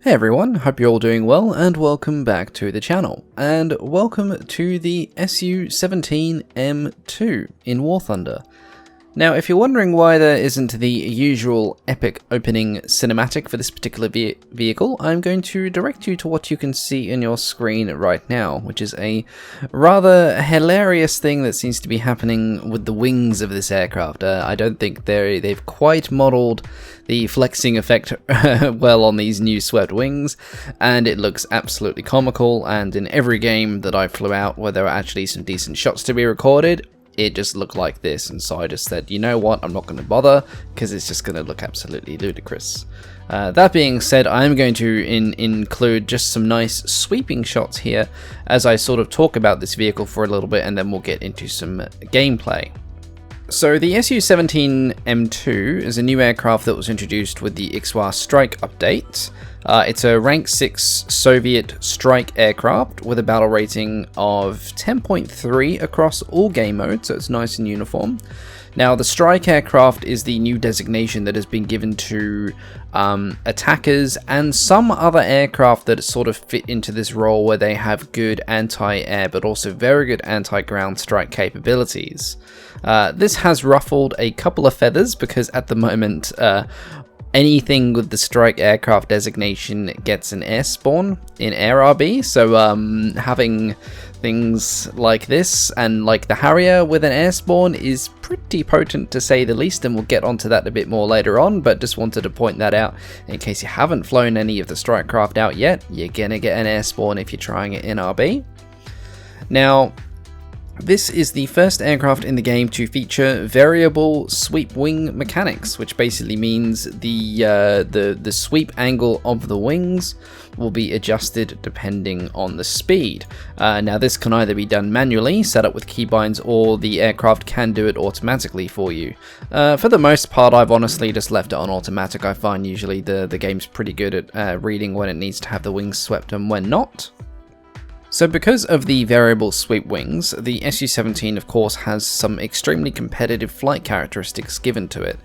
Hey everyone, hope you're all doing well and welcome back to the channel, and welcome to the Su17M2 in War Thunder. Now if you're wondering why there isn't the usual epic opening cinematic for this particular vehicle, I'm going to direct you to what you can see in your screen right now, which is a rather hilarious thing that seems to be happening with the wings of this aircraft. I don't think they've quite modelled the flexing effect well on these new swept wings, and it looks absolutely comical, and in every game that I flew out where there were actually some decent shots to be recorded, it just looked like this, and so I just said, you know what, I'm not going to bother, because it's just going to look absolutely ludicrous. That being said, I'm going to include just some nice sweeping shots here as I sort of talk about this vehicle for a little bit, and then we'll get into some gameplay. So the Su17M2 is a new aircraft that was introduced with the Ixwa Strike update. It's a rank 6 Soviet strike aircraft with a battle rating of 10.3 across all game modes, so it's nice and uniform. Now the strike aircraft is the new designation that has been given to attackers and some other aircraft that sort of fit into this role where they have good anti-air but also very good anti-ground strike capabilities. This has ruffled a couple of feathers because at the moment anything with the strike aircraft designation gets an air spawn in Air RB, so having things like this and like the Harrier with an air spawn is pretty potent to say the least, and we'll get onto that a bit more later on, but just wanted to point that out in case you haven't flown any of the strike craft out yet. You're gonna get an air spawn if you're trying it in RB. Now this is the first aircraft in the game to feature variable sweep wing mechanics, which basically means the sweep angle of the wings will be adjusted depending on the speed. Now this can either be done manually, set up with keybinds, or the aircraft can do it automatically for you. For the most part, I've honestly just left it on automatic. I find usually the game's pretty good at reading when it needs to have the wings swept and when not. So because of the variable sweep wings, the Su17 of course has some extremely competitive flight characteristics given to it.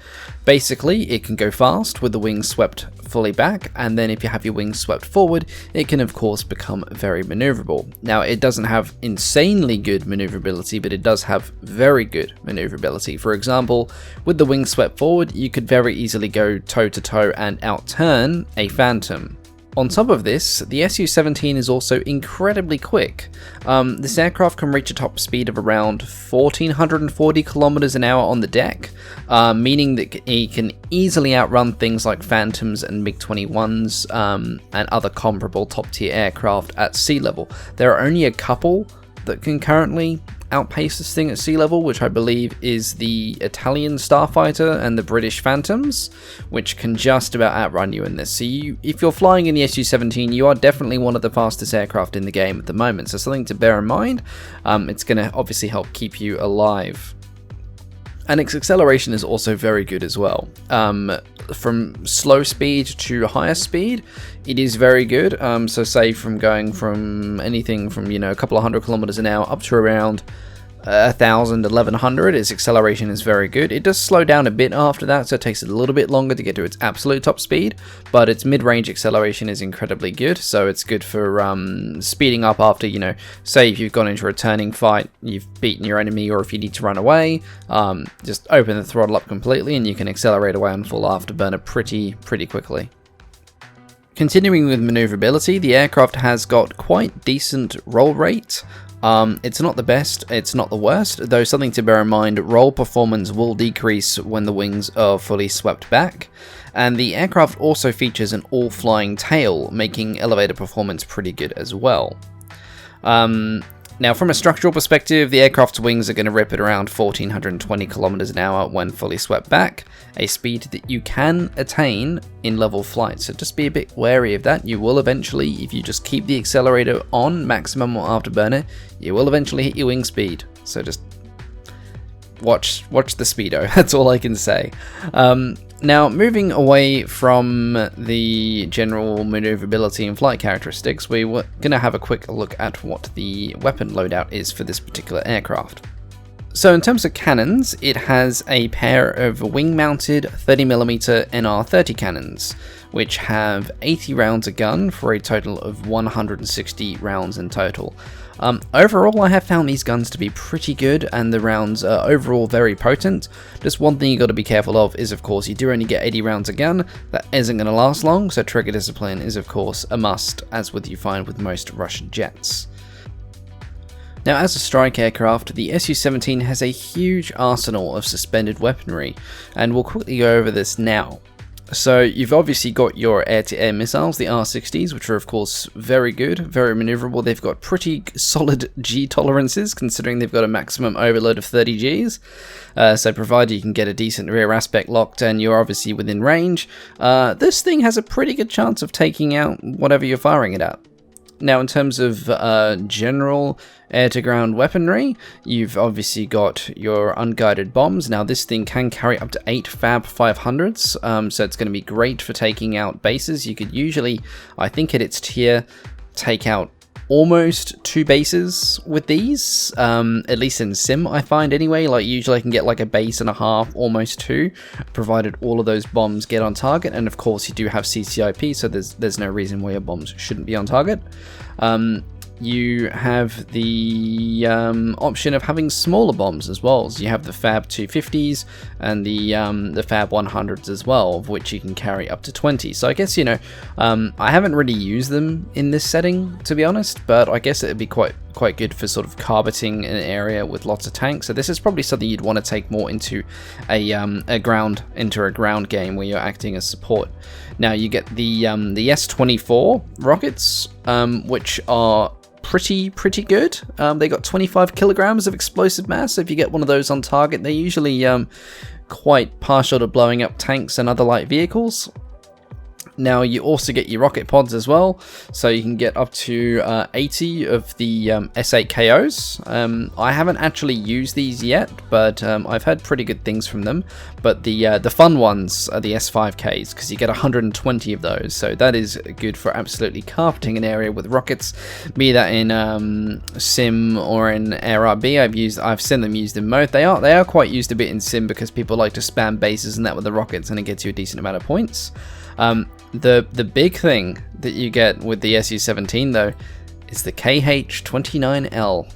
Basically, it can go fast with the wings swept fully back, and then if you have your wings swept forward, it can of course become very maneuverable. Now it doesn't have insanely good maneuverability, but it does have very good maneuverability. For example, with the wings swept forward, you could very easily go toe to toe and outturn a Phantom. On top of this, the Su17 is also incredibly quick. This aircraft can reach a top speed of around 1440 kilometers an hour on the deck, meaning that it can easily outrun things like Phantoms and MiG-21s and other comparable top tier aircraft at sea level. There are only a couple that can currently outpace this thing at sea level, which I believe is the Italian Starfighter and the British Phantoms, which can just about outrun you in this. So if you're flying in the Su17, you are definitely one of the fastest aircraft in the game at the moment, so something to bear in mind. It's going to obviously help keep you alive. And its acceleration is also very good as well. From slow speed to higher speed, it is very good. So say from going from anything from, a couple of hundred kilometers an hour up to around 1,000, 1,100, its acceleration is very good. It does slow down a bit after that, so it takes it a little bit longer to get to its absolute top speed, but its mid-range acceleration is incredibly good, so it's good for speeding up after, say if you've gone into a turning fight, you've beaten your enemy, or if you need to run away, just open the throttle up completely and you can accelerate away on full afterburner pretty quickly. Continuing with maneuverability, the aircraft has got quite decent roll rate. It's not the best, it's not the worst, though something to bear in mind, roll performance will decrease when the wings are fully swept back, and the aircraft also features an all-flying tail, making elevator performance pretty good as well. Now from a structural perspective, the aircraft's wings are going to rip at around 1420 kilometers an hour when fully swept back, a speed that you can attain in level flight, so just be a bit wary of that. You will eventually, if you just keep the accelerator on maximum or afterburner, you will eventually hit your wing speed, so just watch the speedo, that's all I can say. Now, moving away from the general maneuverability and flight characteristics, we were going to have a quick look at what the weapon loadout is for this particular aircraft. So in terms of cannons, it has a pair of wing-mounted 30mm NR30 cannons, which have 80 rounds a gun for a total of 160 rounds in total. Overall, I have found these guns to be pretty good, and the rounds are overall very potent. Just one thing you got to be careful of is, of course, you do only get 80 rounds a gun. That isn't going to last long, so trigger discipline is, of course, a must, as you find with most Russian jets. Now, as a strike aircraft, the Su17 has a huge arsenal of suspended weaponry, and we'll quickly go over this now. So you've obviously got your air-to-air missiles, the R60s, which are of course very good, very maneuverable. They've got pretty solid G tolerances, considering they've got a maximum overload of 30 Gs. So provided you can get a decent rear aspect locked and you're obviously within range, this thing has a pretty good chance of taking out whatever you're firing it at. Now, in terms of general air-to-ground weaponry, you've obviously got your unguided bombs. Now, this thing can carry up to 8 Fab 500s, so it's going to be great for taking out bases. You could usually, I think at its tier, take out almost 2 bases with these, at least in Sim, I find anyway. Like, usually I can get like a base and a half, almost 2, provided all of those bombs get on target. And of course you do have CCIP, so there's no reason why your bombs shouldn't be on target. You have the option of having smaller bombs as well. So you have the Fab 250s and the Fab 100s as well, of which you can carry up to 20. So I guess, you know, I haven't really used them in this setting, to be honest, but I guess it would be quite good for sort of carpeting an area with lots of tanks. So this is probably something you'd want to take more into a ground game where you're acting as support. Now you get the S24 rockets, which are pretty good. They got 25 kilograms of explosive mass. So if you get one of those on target, they're usually quite partial to blowing up tanks and other light vehicles. Now you also get your rocket pods as well, so you can get up to 80 of the S8KOs. I haven't actually used these yet, but I've heard pretty good things from them. But the fun ones are the S5Ks, because you get 120 of those, so that is good for absolutely carpeting an area with rockets, be that in Sim or in Air RB. I've seen them used in both. They are quite used a bit in Sim because people like to spam bases and that with the rockets, and it gets you a decent amount of points. The big thing that you get with the Su17 though is the KH-29L,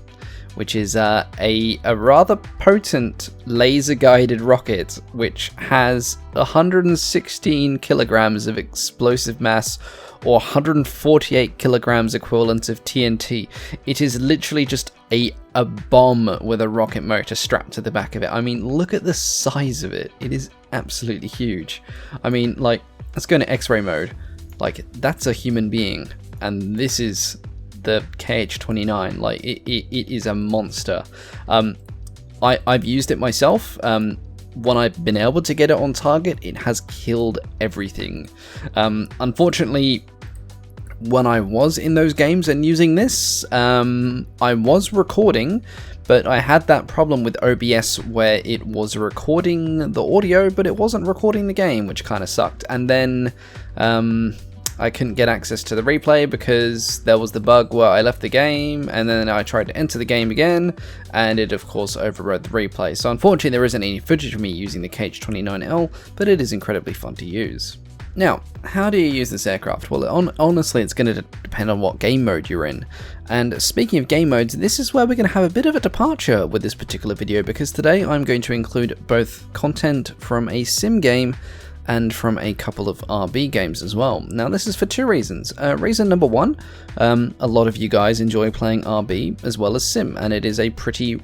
which is a rather potent laser guided rocket which has 116 kilograms of explosive mass, or 148 kilograms equivalent of TNT. It is literally just a bomb with a rocket motor strapped to the back of it. I mean, look at the size of it. It is absolutely huge. I mean, like, let's go into X-ray mode. Like, that's a human being, and this is the KH-29. Like, it is a monster. I've used it myself. When I've been able to get it on target, it has killed everything. Unfortunately, when I was in those games and using this, I was recording, but I had that problem with OBS where it was recording the audio, but it wasn't recording the game, which kind of sucked. And then I couldn't get access to the replay because there was the bug where I left the game, and then I tried to enter the game again, and it of course overrode the replay. So unfortunately there isn't any footage of me using the KH-29L, but it is incredibly fun to use. Now, how do you use this aircraft? Well, honestly, it's going to depend on what game mode you're in. And speaking of game modes, this is where we're going to have a bit of a departure with this particular video, because today I'm going to include both content from a sim game and from a couple of RB games as well. Now, this is for 2 reasons. Reason number 1, a lot of you guys enjoy playing RB as well as sim, and it is a pretty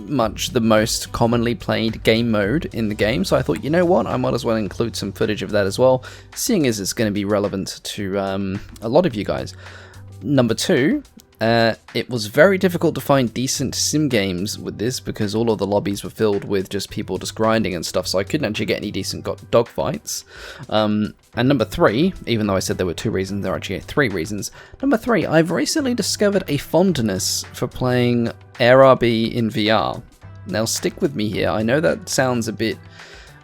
much the most commonly played game mode in the game, so I thought, you know what, I might as well include some footage of that as well, seeing as it's going to be relevant to a lot of you guys. Number 2, it was very difficult to find decent sim games with this because all of the lobbies were filled with just people just grinding and stuff, so I couldn't actually get any decent dogfights. And number 3, even though I said there were 2 reasons, there are actually 3 reasons. Number 3, I've recently discovered a fondness for playing Air RB in VR. Now stick with me here, I know that sounds a bit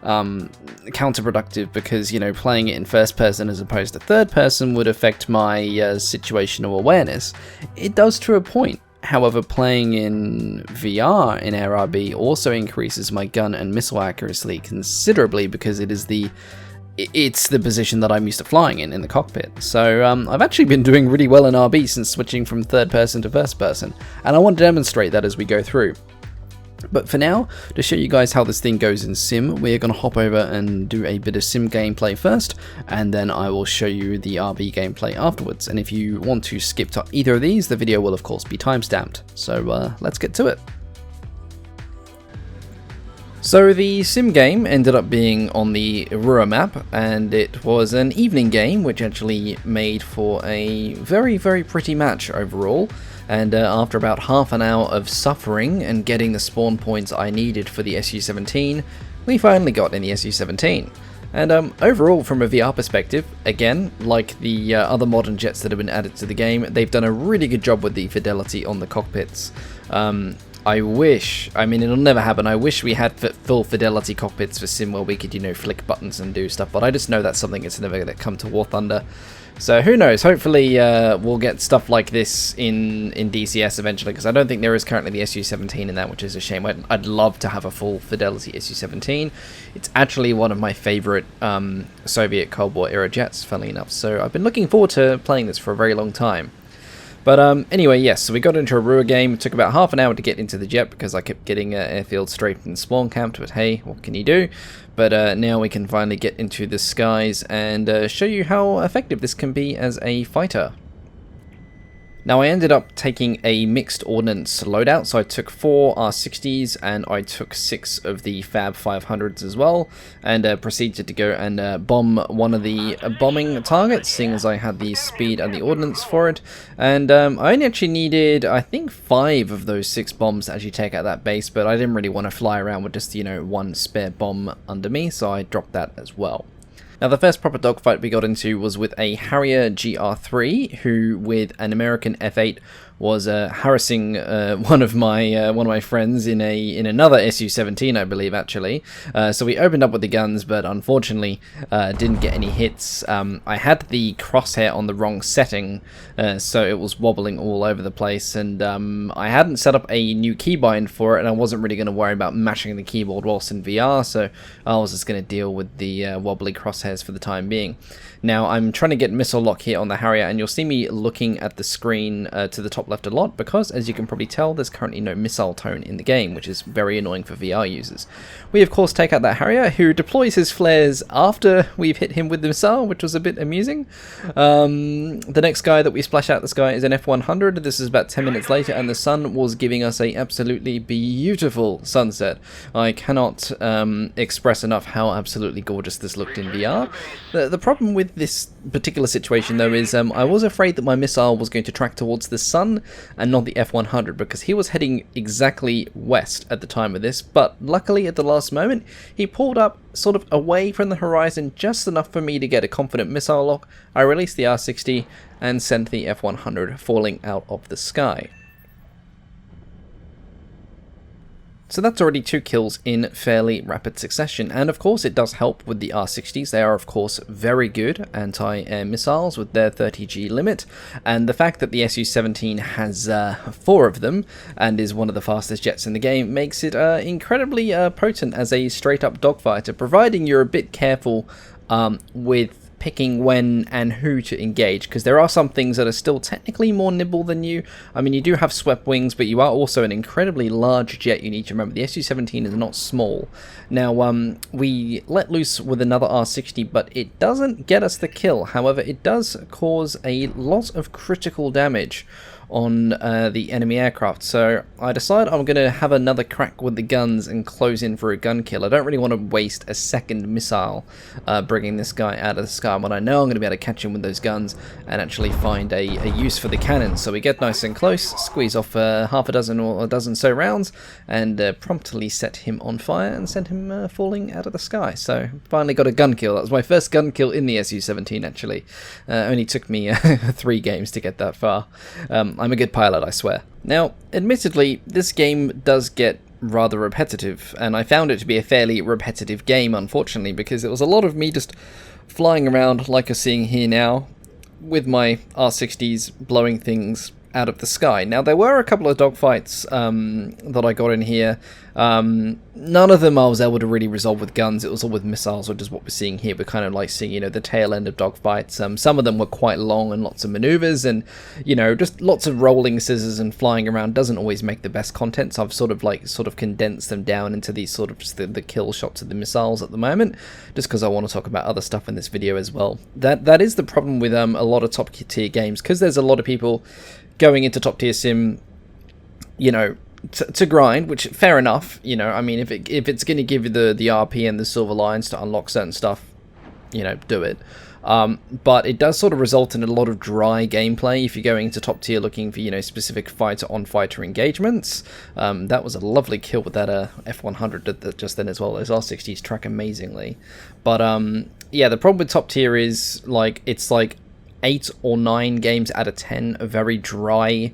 counterproductive because, you know, playing it in first person as opposed to third person would affect my situational awareness. It does to a point. However, playing in VR in AirRB also increases my gun and missile accuracy considerably because it's the position that I'm used to flying in the cockpit. So I've actually been doing really well in RB since switching from third person to first person, and I want to demonstrate that as we go through. But for now, to show you guys how this thing goes in sim, we're going to hop over and do a bit of sim gameplay first, and then I will show you the RB gameplay afterwards. And if you want to skip to either of these, the video will of course be timestamped. So let's get to it. So the sim game ended up being on the Rua map, and it was an evening game which actually made for a very, very pretty match overall. And after about half an hour of suffering and getting the spawn points I needed for the Su17, we finally got in the Su17. And overall, from a VR perspective, again, like the other modern jets that have been added to the game, they've done a really good job with the fidelity on the cockpits. I wish, I mean it'll never happen, I wish we had full fidelity cockpits for sim where we could, you know, flick buttons and do stuff, but I just know that's something that's never going to come to War Thunder. So who knows, hopefully we'll get stuff like this in DCS eventually, because I don't think there is currently the Su17 in that, which is a shame. I'd love to have a full fidelity Su17. It's actually one of my favourite Soviet Cold War era jets, funnily enough, so I've been looking forward to playing this for a very long time. But anyway, yes, so we got into a Rua game. It took about half an hour to get into the jet because I kept getting airfield straight and spawn camped, but hey, what can you do? But now we can finally get into the skies and show you how effective this can be as a fighter. Now I ended up taking a mixed ordnance loadout, so I took 4 R60s and I took 6 of the Fab 500s as well, and proceeded to go and bomb one of the bombing targets, seeing as I had the speed and the ordnance for it. And I only actually needed, I think, 5 of those 6 bombs to actually take out that base, but I didn't really want to fly around with just, you know, 1 spare bomb under me, so I dropped that as well. Now the first proper dogfight we got into was with a Harrier GR3, who with an American F8 was harassing one of my friends in another Su17, I believe, actually. So we opened up with the guns, but unfortunately didn't get any hits. I had the crosshair on the wrong setting, so it was wobbling all over the place, and I hadn't set up a new keybind for it, and I wasn't really going to worry about mashing the keyboard whilst in VR, so I was just going to deal with the wobbly crosshairs for the time being. Now I'm trying to get missile lock here on the Harrier, and you'll see me looking at the screen to the top left a lot, because as you can probably tell, there's currently no missile tone in the game, which is very annoying for VR users. We of course take out that Harrier, who deploys his flares after we've hit him with the missile, which was a bit amusing. The next guy that we splash out the sky is an F100. This is about 10 minutes later, and the sun was giving us a absolutely beautiful sunset. I cannot express enough how absolutely gorgeous this looked in VR. The problem with this particular situation though is I was afraid that my missile was going to track towards the sun and not the F100, because he was heading exactly west at the time of this, but luckily at the last moment he pulled up sort of away from the horizon just enough for me to get a confident missile lock. I released the R60 and sent the F100 falling out of the sky. So that's already 2 kills in fairly rapid succession, and of course it does help with the R60s. They are of course very good anti-air missiles with their 30G limit, and the fact that the Su17 has 4 of them and is one of the fastest jets in the game makes it incredibly potent as a straight up dogfighter, providing you're a bit careful with picking when and who to engage, because there are some things that are still technically more nimble than you. I mean, you do have swept wings, but you are also an incredibly large jet. You need to remember the Su17 is not small. Now we let loose with another R60, but it doesn't get us the kill. However, it does cause a lot of critical damage on the enemy aircraft, so I decide I'm going to have another crack with the guns and close in for a gun kill. I don't really want to waste a second missile bringing this guy out of the sky when I know I'm going to be able to catch him with those guns and actually find a use for the cannon. So we get nice and close, squeeze off half a dozen or a dozen so rounds, and promptly set him on fire and send him falling out of the sky. So finally got a gun kill. That was my first gun kill in the Su17 actually. Only took me 3 games to get that far. I'm a good pilot, I swear. Now, admittedly, this game does get rather repetitive, and I found it to be a fairly repetitive game, unfortunately, because it was a lot of me just flying around like you're seeing here now, with my R60s blowing things out of the sky. Now, there were a couple of dogfights that I got in here. None of them I was able to really resolve with guns. It was all with missiles, which is what we're seeing here. We're kind of like seeing, you know, the tail end of dogfights. Some of them were quite long and lots of maneuvers, and, you know, just lots of rolling scissors and flying around doesn't always make the best content. So I've sort of condensed them down into these sort of just the kill shots of the missiles at the moment, just because I want to talk about other stuff in this video as well. That is the problem with a lot of top tier games, because there's a lot of people going into top tier sim, you know, to grind, which fair enough, you know. I mean, if it's going to give you the RP and the silver lions to unlock certain stuff, you know, do it. But it does sort of result in a lot of dry gameplay if you're going into top tier looking for, you know, specific fighter on fighter engagements. That was a lovely kill with that F100 just then as well. Those R60s track amazingly. But yeah, the problem with top tier is like it's like 8 or 9 games out of 10 are very dry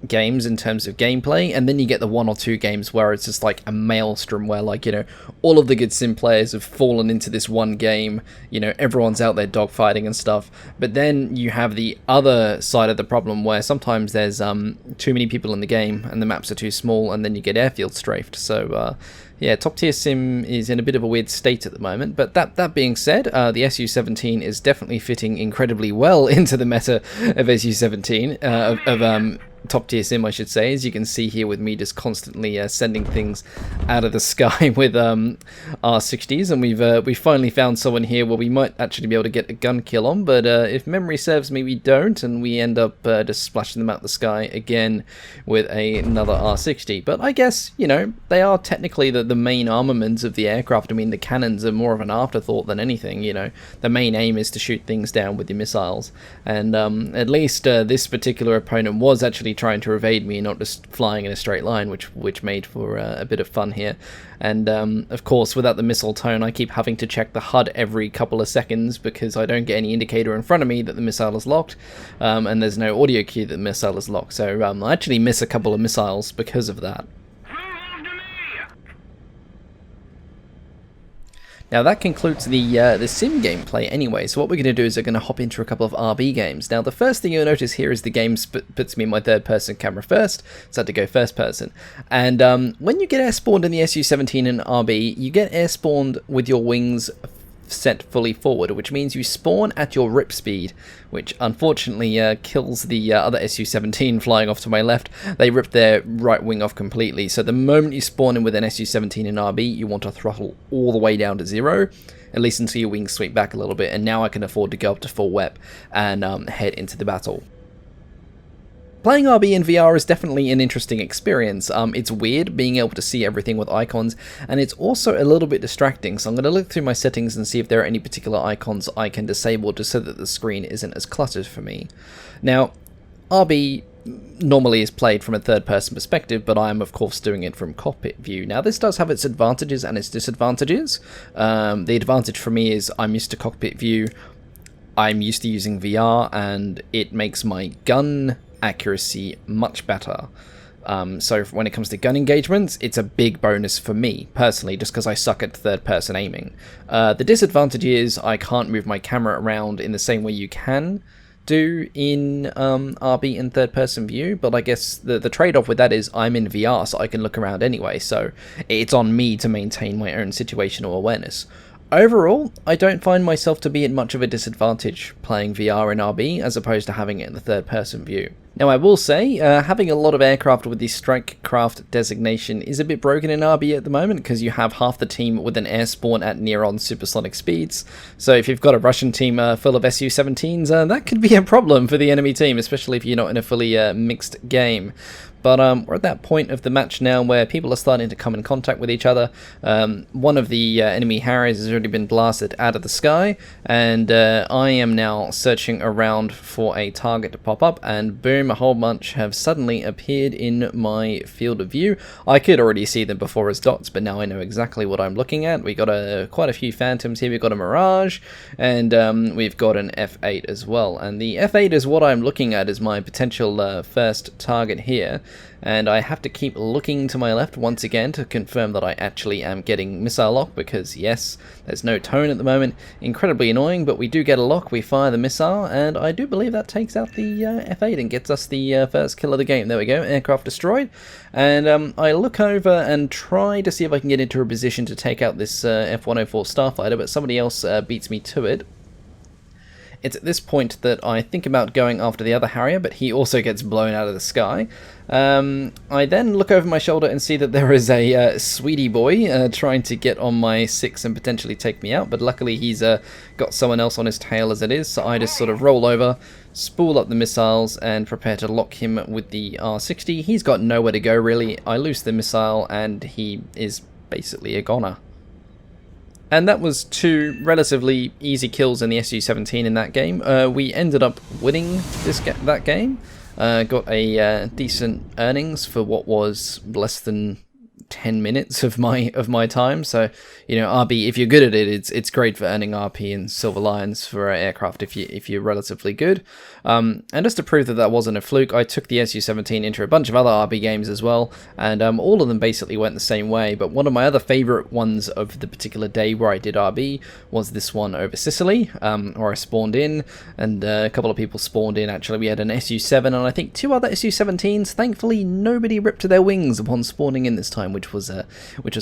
games in terms of gameplay, and then you get the 1 or 2 games where it's just like a maelstrom where, like, you know, all of the good sim players have fallen into this one game, you know, everyone's out there dogfighting and stuff. But then you have the other side of the problem where sometimes there's too many people in the game and the maps are too small, and then you get airfield strafed. So yeah, top tier sim is in a bit of a weird state at the moment. But that being said, the Su17 is definitely fitting incredibly well into the meta of Su17, of top tier sim, I should say. As you can see here with me just constantly sending things out of the sky with R60s, and we've finally found someone here where we might actually be able to get a gun kill on, but if memory serves me, we don't, and we end up just splashing them out the sky again with another R60. But I guess, you know, they are technically the main armaments of the aircraft. I mean, the cannons are more of an afterthought than anything, you know. The main aim is to shoot things down with your missiles, and at least this particular opponent was actually trying to evade me, not just flying in a straight line, which made for a bit of fun here. And of course, without the missile tone, I keep having to check the HUD every couple of seconds because I don't get any indicator in front of me that the missile is locked, and there's no audio cue that the missile is locked. So I actually miss a couple of missiles because of that. Now that concludes the sim gameplay anyway, so what we're going to do is we're going to hop into a couple of RB games. Now the first thing you'll notice here is the game puts me in my third person camera first, so I had to go first person. And when you get air spawned in the Su17 and RB, you get air spawned with your wings set fully forward, which means you spawn at your rip speed, which unfortunately kills the other Su17 flying off to my left. They ripped their right wing off completely, so the moment you spawn in with an Su17 and RB, you want to throttle all the way down to 0, at least until your wings sweep back a little bit, and now I can afford to go up to full WEP and head into the battle. Playing RB in VR is definitely an interesting experience. It's weird being able to see everything with icons, and it's also a little bit distracting, so I'm going to look through my settings and see if there are any particular icons I can disable just so that the screen isn't as cluttered for me. Now, RB normally is played from a third-person perspective, but I am of course doing it from cockpit view. Now this does have its advantages and its disadvantages. The advantage for me is I'm used to cockpit view, I'm used to using VR, and it makes my gun accuracy much better. So when it comes to gun engagements, it's a big bonus for me personally, just because I suck at third person aiming. The disadvantage is I can't move my camera around in the same way you can do in RB and third person view, but I guess the trade-off with that is I'm in VR, so I can look around anyway, so it's on me to maintain my own situational awareness. Overall, I don't find myself to be at much of a disadvantage playing VR in RB as opposed to having it in the third-person view. Now I will say, having a lot of aircraft with the strike craft designation is a bit broken in RB at the moment because you have half the team with an air spawn at near-on supersonic speeds. So if you've got a Russian team full of Su17s, that could be a problem for the enemy team, especially if you're not in a fully mixed game. But we're at that point of the match now where people are starting to come in contact with each other. One of the enemy Harriers has already been blasted out of the sky, and I am now searching around for a target to pop up, and boom, a whole bunch have suddenly appeared in my field of view. I could already see them before as dots, but now I know exactly what I'm looking at. We got quite a few Phantoms here. We've got a Mirage, and we've got an F8 as well. And the F8 is what I'm looking at as my potential first target here. and I have to keep looking to my left once again to confirm that I actually am getting missile lock, because yes, there's no tone at the moment. Incredibly annoying, but we do get a lock, we fire the missile, and I do believe that takes out the F8 and gets us the first kill of the game. There we go, aircraft destroyed. And I look over and try to see if I can get into a position to take out this F-104 starfighter, but somebody else beats me to it. It's at this point that I think about going after the other Harrier, but he also gets blown out of the sky. I then look over my shoulder and see that there is a sweetie boy trying to get on my 6 and potentially take me out, but luckily he's got someone else on his tail as it is, so I just sort of roll over, spool up the missiles, and prepare to lock him with the R60. He's got nowhere to go, really. I loose the missile, and he is basically a goner. And that was 2 relatively easy kills in the Su17 in that game. We ended up winning that game. Got a decent earnings for what was less than 10 minutes of my time. So, you know, RB, if you're good at it, it's great for earning RP and Silver Lions for aircraft if you're relatively good. And just to prove that that wasn't a fluke, I took the Su17 into a bunch of other RB games as well, and all of them basically went the same way. But one of my other favorite ones of the particular day where I did RB was this one over Sicily, where I spawned in, and a couple of people spawned in. Actually, we had an Su7 and I think 2 other Su17s. Thankfully, nobody ripped to their wings upon spawning in this time, which was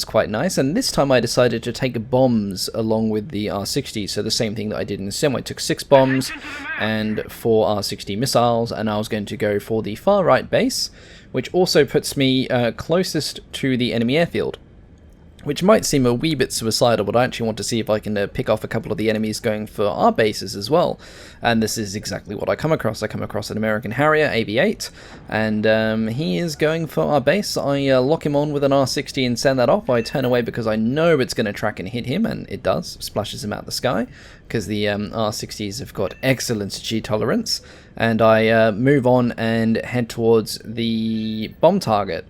quite nice. And this time I decided to take bombs along with the R60, so the same thing that I did in the sim. I took 6 bombs and 4 R60 missiles, and I was going to go for the far right base, which also puts me closest to the enemy airfield, which might seem a wee bit suicidal, but I actually want to see if I can pick off a couple of the enemies going for our bases as well. And this is exactly what I come across. I come across an American Harrier, AV-8, and he is going for our base. I lock him on with an R60 and send that off. I turn away because I know it's going to track and hit him, and it does. Splashes him out the sky, because the R60s have got excellent G tolerance. And I move on and head towards the bomb target.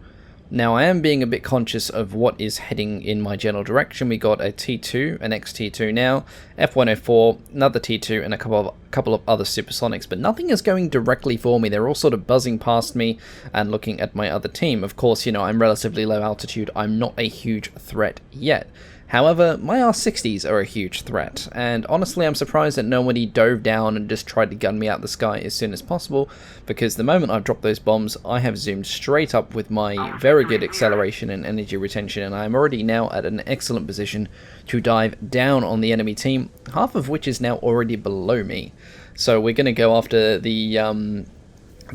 Now, I am being a bit conscious of what is heading in my general direction. We got a T2, an XT2 now, F-104, another T2, and a couple of other supersonics, but nothing is going directly for me. They're all sort of buzzing past me and looking at my other team. Of course, you know, I'm relatively low altitude. I'm not a huge threat yet. However, my R60s are a huge threat, and honestly I'm surprised that nobody dove down and just tried to gun me out the sky as soon as possible, because the moment I've dropped those bombs, I have zoomed straight up with my very good acceleration and energy retention, and I'm already now at an excellent position to dive down on the enemy team, half of which is now already below me. So we're going to go after the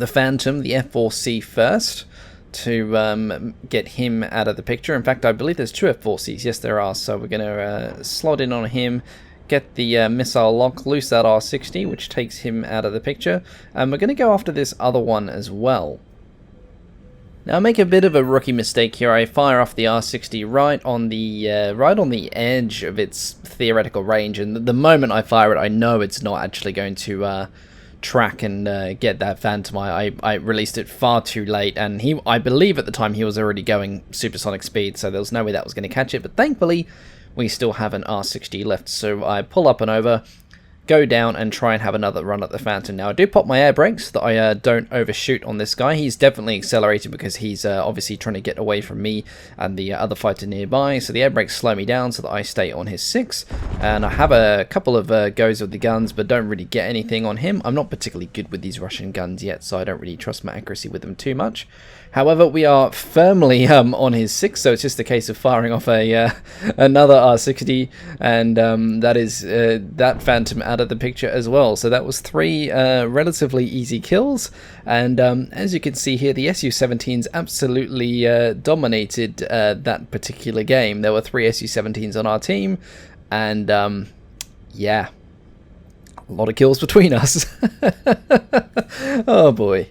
Phantom, the F4C first, to get him out of the picture. In fact, I believe there's 2 F4Cs. Yes, there are. So we're going to slot in on him, get the missile lock, loose that R60, which takes him out of the picture. And we're going to go after this other one as well. Now, I make a bit of a rookie mistake here. I fire off the R60 right on the edge of its theoretical range, and the moment I fire it, I know it's not actually going to track and get that Phantom. I released it far too late, and I believe at the time he was already going supersonic speed, so there was no way that was going to catch it, but thankfully we still have an R60 left, so I pull up and over, go down and try and have another run at the Phantom. Now, I do pop my air brakes so that I don't overshoot on this guy. He's definitely accelerated because he's obviously trying to get away from me and the other fighter nearby, so the air brakes slow me down so that I stay on his 6, and I have a couple of goes with the guns, but don't really get anything on him. I'm not particularly good with these Russian guns yet, so I don't really trust my accuracy with them too much. However, we are firmly on his 6, so it's just a case of firing off another R60, and that is that Phantom out of the picture as well. So that was 3 relatively easy kills, and as you can see here, the Su17s absolutely dominated that particular game. There were 3 Su17s on our team, and yeah, a lot of kills between us. Oh boy.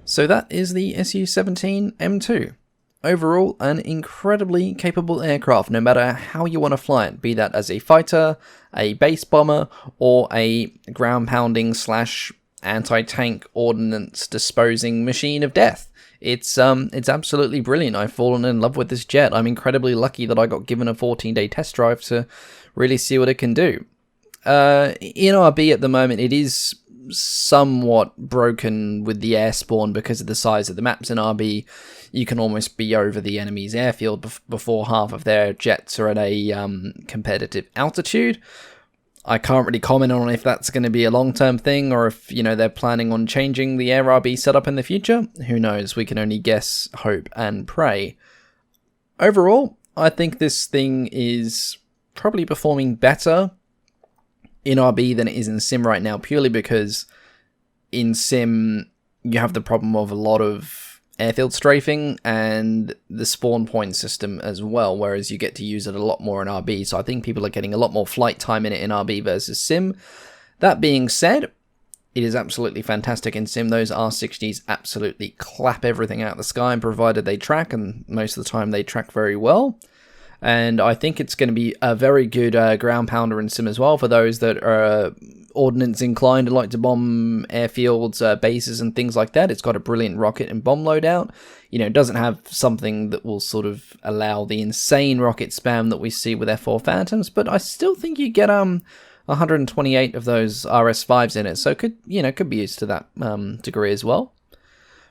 So that is the Su17 M2. Overall, an incredibly capable aircraft, no matter how you want to fly it, be that as a fighter, a base bomber, or a ground-pounding / anti-tank ordnance disposing machine of death. It's absolutely brilliant. I've fallen in love with this jet. I'm incredibly lucky that I got given a 14-day test drive to really see what it can do. In RB at the moment, it is somewhat broken with the air spawn because of the size of the maps in RB. You can almost be over the enemy's airfield before half of their jets are at a competitive altitude. I can't really comment on if that's going to be a long-term thing or if, you know, they're planning on changing the air RB setup in the future. Who knows? We can only guess, hope, and pray. Overall, I think this thing is probably performing better in RB than it is in Sim right now, purely because in Sim you have the problem of a lot of airfield strafing and the spawn point system as well, whereas you get to use it a lot more in RB. So I think people are getting a lot more flight time in it in RB versus Sim. That being said, it is absolutely fantastic in Sim. Those R60s absolutely clap everything out of the sky, provided they track, and most of the time they track very well. And I think it's going to be a very good ground pounder in Sim as well for those that are ordnance inclined and like to bomb airfields, bases and things like that. It's got a brilliant rocket and bomb loadout. You know, it doesn't have something that will sort of allow the insane rocket spam that we see with F4 Phantoms, but I still think you get 128 of those RS5s in it, so could be used to that degree as well.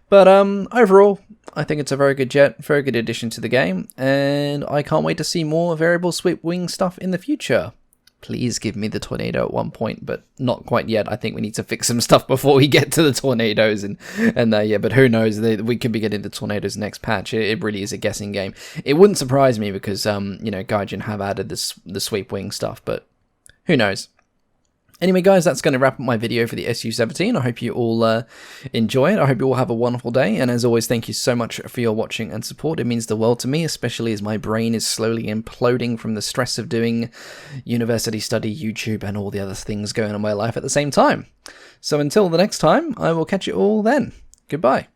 But overall, I think it's a very good jet, very good addition to the game, and I can't wait to see more variable sweep wing stuff in the future. Please give me the tornado at one point, but not quite yet. I think we need to fix some stuff before we get to the tornadoes, and yeah, but who knows? We could be getting the tornadoes next patch. It really is a guessing game. It wouldn't surprise me because Gaijin have added the sweep wing stuff, but who knows? Anyway, guys, that's going to wrap up my video for the Su17. I hope you all enjoy it. I hope you all have a wonderful day. And as always, thank you so much for your watching and support. It means the world to me, especially as my brain is slowly imploding from the stress of doing university study, YouTube, and all the other things going on in my life at the same time. So until the next time, I will catch you all then. Goodbye.